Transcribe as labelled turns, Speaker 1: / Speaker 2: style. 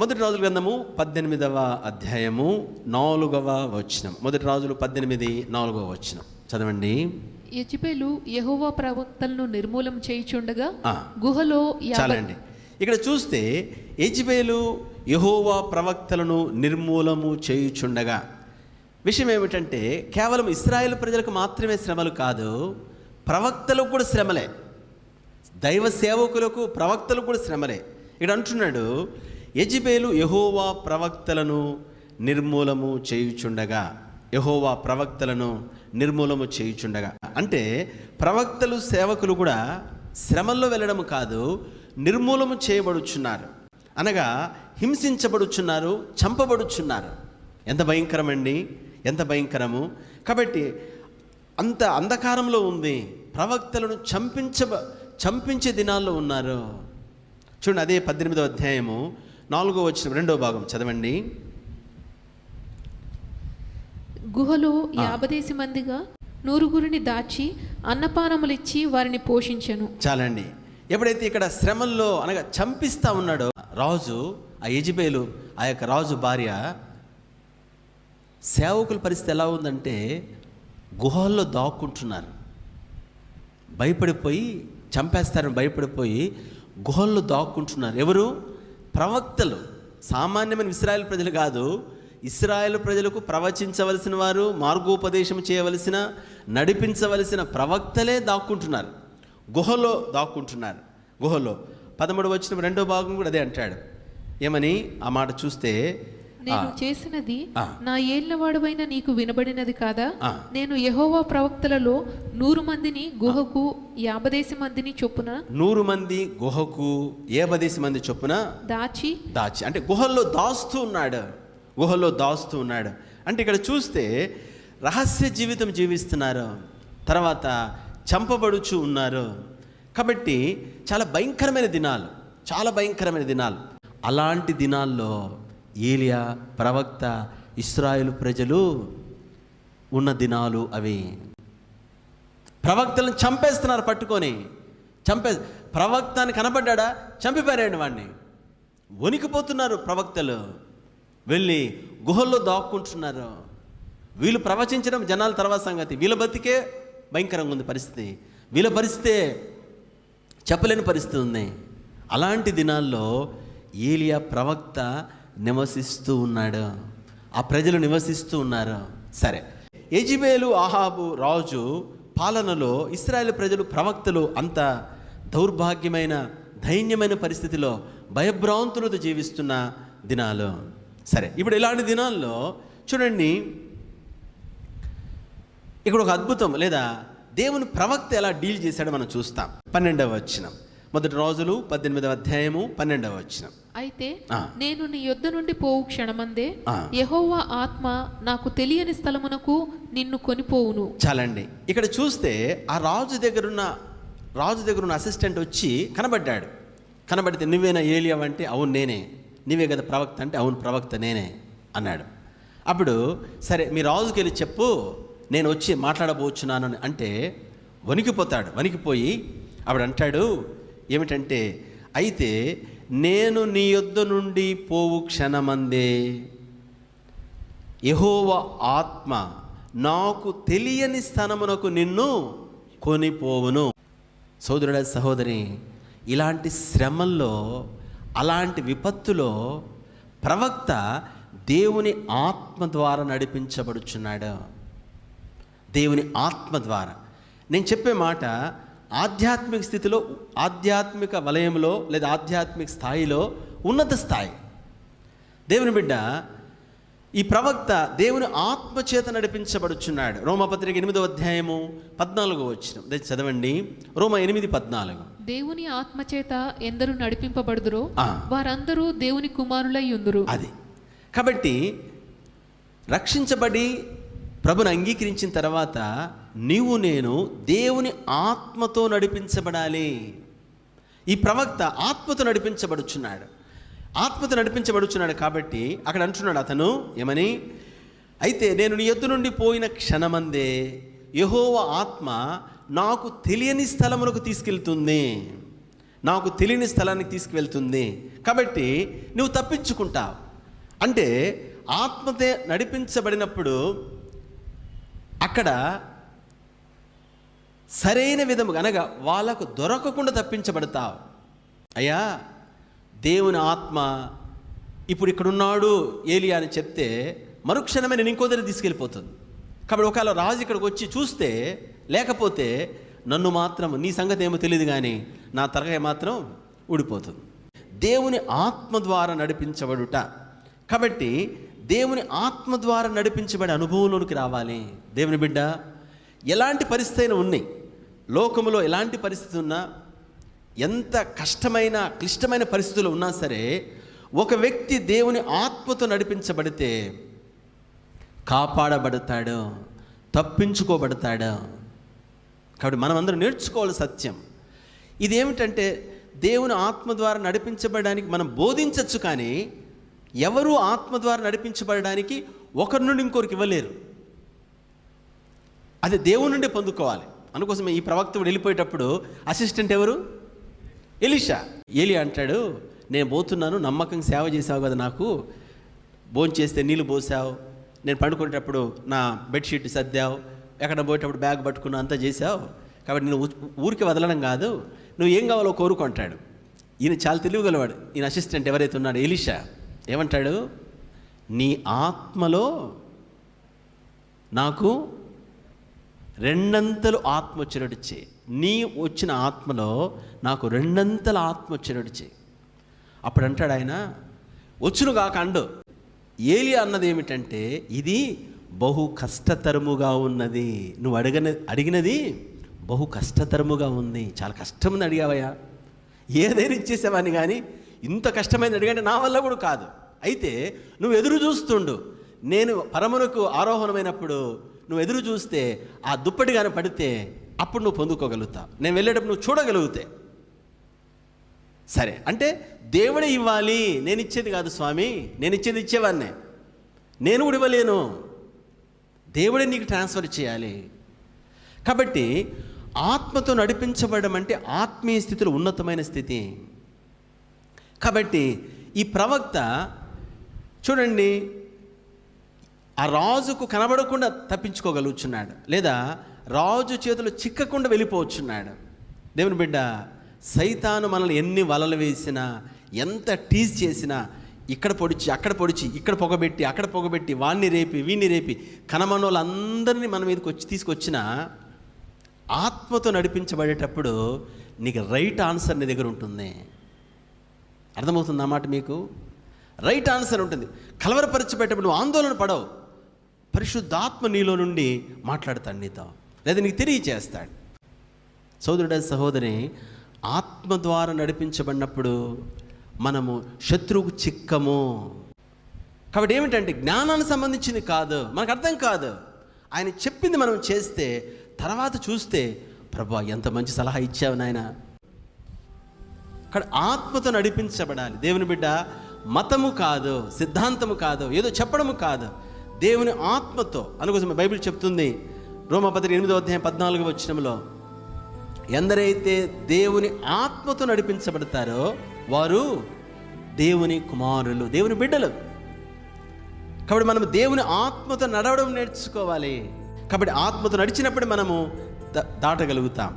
Speaker 1: మొదటి రాజుల గ్రంథము 18వ అధ్యాయము 4వ వచనం. మొదటి రాజులు 18:4 వచనం చదవండి.
Speaker 2: యెజెబెలు యెహోవా ప్రవక్తలను నిర్మూలం చేయుచుండగా గుహలో
Speaker 1: చాలండి. ఇక్కడ చూస్తే యెజెబెలు యెహోవా ప్రవక్తలను నిర్మూలము చేయుచుండగా, విషయం ఏమిటంటే కేవలం ఇశ్రాయేలు ప్రజలకు మాత్రమే శ్రమలు కాదు, ప్రవక్తలకు కూడా శ్రమలే. దైవ సేవకులకు ప్రవక్తలకు కూడా శ్రమలే. ఇక్కడ అంటున్నాడు, యెజెబెలు యెహోవా ప్రవక్తలను నిర్మూలము చేయుచుండగా, యెహోవా ప్రవక్తలను నిర్మూలము చేయుచుండగా అంటే ప్రవక్తలు సేవకులు కూడా శ్రమల్లో వెళ్ళడం కాదు, నిర్మూలము చేయబడుచున్నారు, అనగా హింసించబడుచున్నారు, చంపబడుచున్నారు. ఎంత భయంకరమండి, ఎంత భయంకరము. కాబట్టి అంత అంధకారంలో ఉంది, ప్రవక్తలను చంపించే దినాల్లో ఉన్నారు. చూడండి, అదే 18వ అధ్యాయము 4వ వచనం 2వ భాగం చదవండి.
Speaker 2: గుహలో 50 మందిగా 100 దాచి అన్నపానములిచ్చి వారిని పోషించెను.
Speaker 1: చాలండి. ఎప్పుడైతే ఇక్కడ శ్రమల్లో అనగా చంపిస్తా ఉన్నాడో రాజు, ఆ యెజెబెలు ఆ యొక్క రాజు భార్య, సేవకుల పరిస్థితి ఎలా ఉందంటే గుహల్లో దాక్కుంటున్నారు. భయపడిపోయి చంపేస్తారని భయపడిపోయి గుహల్లో దాక్కుంటున్నారు. ఎవరు? ప్రవక్తలు. సామాన్యమైన ఇశ్రాయేలు ప్రజలు కాదు, ఇశ్రాయేలు ప్రజలకు ప్రవచించవలసిన వారు, మార్గోపదేశం చేయవలసిన, నడిపించవలసిన ప్రవక్తలే దాక్కుంటున్నారు, గుహలో దాక్కుంటున్నారు. గుహలో 13వ వచనం 2వ భాగం కూడా అదే అంటాడు. ఏమని ఆ మాట చూస్తే,
Speaker 2: నేను చేసినది నా ఏళ్లవాడవైన నీకు వినబడినది కాదా? నేను యెహోవా ప్రవక్తలలో 100 మందిని గుహకు 50 మందిని చొప్పున
Speaker 1: 100 మంది గుహకు 50 మంది చొప్పున దాచి అంటే గుహల్లో దాస్తూ ఉన్నాడు, గుహల్లో దాస్తూ ఉన్నాడు. అంటే ఇక్కడ చూస్తే రహస్య జీవితం జీవిస్తున్నారు, తర్వాత చంపబడుచు ఉన్నారు. కాబట్టి చాలా భయంకరమైన దినాలు, చాలా భయంకరమైన దినాలు. అలాంటి దినాల్లో ఏలియా ప్రవక్త, ఇశ్రాయేలు ప్రజలు ఉన్న దినాలు అవి. ప్రవక్తలను చంపేస్తున్నారు, పట్టుకొని ప్రవక్త అని కనబడ్డా చంపిపారాడు వాడిని. వణికిపోతున్నారు ప్రవక్తలు, వెళ్ళి గుహల్లో దాక్కుంటున్నారు. వీళ్ళు ప్రవచించడం జనాల తర్వాత సంగతి, వీళ్ళ బతికే భయంకరంగా ఉంది పరిస్థితి, వీళ్ళ పరిస్థితే చెప్పలేని పరిస్థితి ఉంది. అలాంటి దినాల్లో ఏలియా ప్రవక్త నివసిస్తూ ఉన్నాడు, ఆ ప్రజలు నివసిస్తూ ఉన్నారు. సరే, యెజెబెలు అహాబు రాజు పాలనలో ఇశ్రాయేలు ప్రజలు, ప్రవక్తలు అంత దౌర్భాగ్యమైన దైన్యమైన పరిస్థితిలో భయభ్రాంతులతో జీవిస్తున్న దినాలు. సరే, ఇప్పుడు ఇలాంటి దినాల్లో చూడండి, ఇక్కడ ఒక అద్భుతం లేదా దేవుని ప్రవక్త ఎలా డీల్ చేశాడో మనం చూస్తాం. 12వ వచనం, మొదటి రాజులు 18వ అధ్యాయము 12వ వచనం.
Speaker 2: అయితే నేను నీ యొద్ద నుండి పోవు క్షణమందే యెహోవా ఆత్మ నాకు తెలియని స్థలమునకు నిన్ను కొనిపోవును.
Speaker 1: చాలండి. ఇక్కడ చూస్తే ఆ రాజు దగ్గరున్న అసిస్టెంట్ వచ్చి కనబడ్డాడు. కనబడితే, నువ్వేనా ఏలియా అంటే, అవును నేనే. నీవే కదా ప్రవక్త అంటే, అవును ప్రవక్త నేనే అన్నాడు. అప్పుడు సరే, మీ రాజుకి వెళ్ళి చెప్పు, నేను వచ్చి మాట్లాడబోచున్నాను అంటే వణికిపోతాడు. వణికిపోయి అప్పుడు అంటాడు ఏమిటంటే, అయితే నేను నీ యొద్ద నుండి పోవు క్షణమందే యెహోవా ఆత్మ నాకు తెలియని స్థానమునకు నిన్ను కొనిపోవును. సోదరుడ, సహోదరి, ఇలాంటి శ్రమల్లో, అలాంటి విపత్తులో ప్రవక్త దేవుని ఆత్మ ద్వారా నడిపించబడుచున్నాడు. దేవుని ఆత్మ ద్వారా. నేను చెప్పే మాట ఆధ్యాత్మిక స్థితిలో, ఆధ్యాత్మిక వలయంలో లేదా ఆధ్యాత్మిక స్థాయిలో ఉన్నత స్థాయి. దేవుని బిడ్డ, ఈ ప్రవక్త దేవుని ఆత్మ చేత నడిపించబడుచున్నాడు. రోమపత్రిక 8వ అధ్యాయము 14వ వచనం చదవండి. రోమ 8:14.
Speaker 2: దేవుని ఆత్మ చేత ఎందరు నడిపింపబడుదురో వారందరూ దేవుని కుమారులై ఉందురు.
Speaker 1: అది కాబట్టి రక్షించబడి ప్రభుని అంగీకరించిన తర్వాత నీవు నేను దేవుని ఆత్మతో నడిపించబడాలి. ఈ ప్రవక్త ఆత్మతో నడిపించబడుచున్నాడు, ఆత్మతో నడిపించబడుచున్నాడు. కాబట్టి అక్కడ అంటున్నాడు అతను ఏమని, అయితే నేను నీ యొద్ద నుండి పోయిన క్షణమందే యెహోవా ఆత్మ నాకు తెలియని స్థలములకు తీసుకెళ్తుంది. నాకు తెలియని స్థలానికి తీసుకువెళ్తుంది. కాబట్టి నువ్వు తప్పించుకుంటావు. అంటే ఆత్మతే నడిపించబడినప్పుడు అక్కడ సరైన విధముగా, అనగా వాళ్ళకు దొరకకుండా తప్పించబడతావు. అయ్యా, దేవుని ఆత్మ ఇప్పుడు ఇక్కడున్నాడు ఏలియా అని చెప్తే మరుక్షణమే నేను ఇంకో దగ్గర తీసుకెళ్ళిపోతుంది. కాబట్టి ఒకవేళ రాజు ఇక్కడికి వచ్చి చూస్తే, లేకపోతే నన్ను మాత్రం, నీ సంగతి ఏమో తెలియదు కానీ నా తరగతి మాత్రం ఊడిపోతుంది. దేవుని ఆత్మ ద్వారా నడిపించబడుట. కాబట్టి దేవుని ఆత్మ ద్వారా నడిపించబడే అనుభవంలోనికి రావాలి. దేవుని బిడ్డ, ఎలాంటి పరిస్థితి అయినా ఉన్నాయి, లోకములో ఎలాంటి పరిస్థితి ఉన్నా, ఎంత కష్టమైన క్లిష్టమైన పరిస్థితులు ఉన్నా సరే, ఒక వ్యక్తి దేవుని ఆత్మతో నడిపించబడితే కాపాడబడతాడు, తప్పించుకోబడతాడు. కాబట్టి మనమందరం నేర్చుకోవాలి సత్యం. ఇదేమిటంటే దేవుని ఆత్మ ద్వారా నడిపించబడడానికి మనం బోధించవచ్చు, కానీ ఎవరు ఆత్మ ద్వారా నడిపించబడడానికి ఒకరి నుండి ఇంకొకరికి ఇవ్వలేరు. అది దేవుని నుండి పొందుకోవాలి. అందుకోసం ఈ ప్రవక్త వెళ్ళిపోయేటప్పుడు అసిస్టెంట్ ఎవరు? ఎలీషా. ఏలియా అంటాడు, నేను పోతున్నాను, నమ్మకంగా సేవ చేసావు కదా, నాకు భోజనం చేస్తే నీళ్ళు పోసావు, నేను పండుకునేటప్పుడు నా బెడ్షీట్ సర్దావు, ఎక్కడ పోయేటప్పుడు బ్యాగ్ పట్టుకున్నావు, అంతా చేసావు. కాబట్టి నేను ఊరికి వదలడం కాదు, నువ్వు ఏం కావాలో కోరుకుంటాడు. ఈయన చాలా తెలివిగలవాడు. ఈయన అసిస్టెంట్ ఎవరైతే ఉన్నాడో ఎలీషా ఏమంటాడు? నీ ఆత్మలో నాకు రెండంతలు ఆత్మ వచ్చేటట్టు చేయి. నీ వచ్చిన ఆత్మలో నాకు రెండంతల ఆత్మ వచ్చేటట్టు చేయి. అప్పుడు అంటాడు ఆయన, వచ్చును కాక అండు. ఏలియా అన్నది ఏమిటంటే, ఇది బహు కష్టతరముగా ఉన్నది. నువ్వు అడిగినది బహు కష్టతరముగా ఉంది. చాలా కష్టమని అడిగావయ్యా, ఏదైనా ఇచ్చేసావని, కానీ ఇంత కష్టమైనది అడిగంటే నా వల్ల కూడా కాదు. అయితే నువ్వు ఎదురు చూస్తుండు. నేను పరమునకు ఆరోహణమైనప్పుడు నువ్వు ఎదురు చూస్తే ఆ దుప్పటి కానీ పడితే అప్పుడు నువ్వు పొందుకోగలుగుతావు. నేను వెళ్ళేటప్పుడు నువ్వు చూడగలిగితే సరే. అంటే దేవుడే ఇవ్వాలి, నేను ఇచ్చేది కాదు స్వామి, నేను ఇచ్చేది ఇచ్చేవాడినే, నేను కూడా ఇవ్వలేను, దేవుడే నీకు ట్రాన్స్ఫర్ చేయాలి. కాబట్టి ఆత్మతో నడిపించబడడం అంటే ఆత్మీయ స్థితిలో ఉన్నతమైన స్థితి. కాబట్టి ఈ ప్రవక్త చూడండి, ఆ రాజుకు కనబడకుండా తప్పించుకోగలుగుతున్నాడు, లేదా రాజు చేతులు చిక్కకుండా వెళ్ళిపోవచ్చున్నాడు. దేవుని బిడ్డ, సైతాను మనల్ని ఎన్ని వలలు వేసినా, ఎంత టీజ్ చేసినా, ఇక్కడ పొడిచి అక్కడ పొడిచి, ఇక్కడ పొగబెట్టి అక్కడ పొగబెట్టి, వాణ్ణి రేపి వీణ్ణి రేపి, కనమనోళ్ళందరినీ మన మీదకి తీసుకొచ్చిన ఆత్మతో నడిపించబడేటప్పుడు నీకు రైట్ ఆన్సర్ నీ దగ్గర ఉంటుంది. అర్థమవుతుంది అన్నమాట మీకు? రైట్ ఆన్సర్ ఉంటుంది. కలవరపరచబెట్టేటప్పుడు నువ్వు ఆందోళన పడవు. పరిశుద్ధాత్మ నీలో నుండి మాట్లాడతాడు నీతో, లేదా నీకు తెలియచేస్తాడు. సోదరుడ సహోదరి, ఆత్మ ద్వారా నడిపించబడినప్పుడు మనము శత్రువుకు చిక్కము. కాబట్టి ఏమిటంటే జ్ఞానానికి సంబంధించింది కాదు, మనకు అర్థం కాదు. ఆయన చెప్పింది మనం చేస్తే తర్వాత చూస్తే, ప్రభా ఎంత మంచి సలహా ఇచ్చావు నాయన. అక్కడ ఆత్మతో నడిపించబడాలి. దేవుని బిడ్డ, మతము కాదు, సిద్ధాంతము కాదు, ఏదో చెప్పడము కాదు, దేవుని ఆత్మతో. అందుకోసం బైబిల్ చెప్తుంది, రోమాపత్రిక 8వ అధ్యాయం 14వ వచనంలో, ఎందరైతే దేవుని ఆత్మతో నడిపించబడతారో వారు దేవుని కుమారులు, దేవుని బిడ్డలు. కాబట్టి మనం దేవుని ఆత్మతో నడవడం నేర్చుకోవాలి. కాబట్టి ఆత్మతో నడిచినప్పుడు మనము దాటగలుగుతాం.